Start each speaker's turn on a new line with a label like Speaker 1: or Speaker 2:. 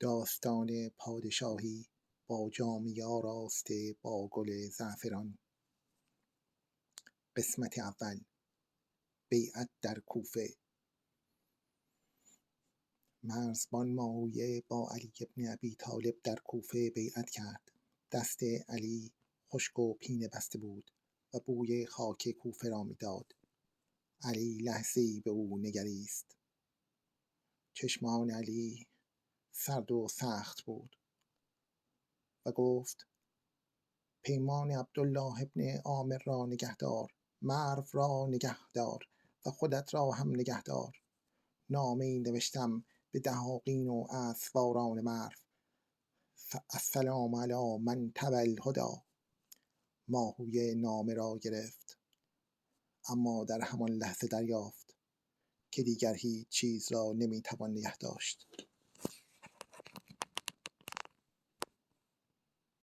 Speaker 1: داستان پادشاهی با جامه آراسته با گل زعفران. قسمت اول. بیعت در کوفه. مرزبان معاویه با علی بن ابی طالب در کوفه بیعت کرد. دست علی خشک و پینه بسته بود و بوی خاک کوفه را می‌داد. علی لحظه‌ای به او نگریست. چشمان علی سرد و سخت بود و گفت: پیمان عبدالله ابن عامر را نگهدار، مرو را نگهدار و خودت را هم نگهدار. نامه‌ای نوشتم به دهاقین و اسواران مرو: السلام علی من تبع الهدی. ماهویه نامه را گرفت، اما در همان لحظه دریافت که دیگر هیچ چیز را نمیتوان نگه داشت.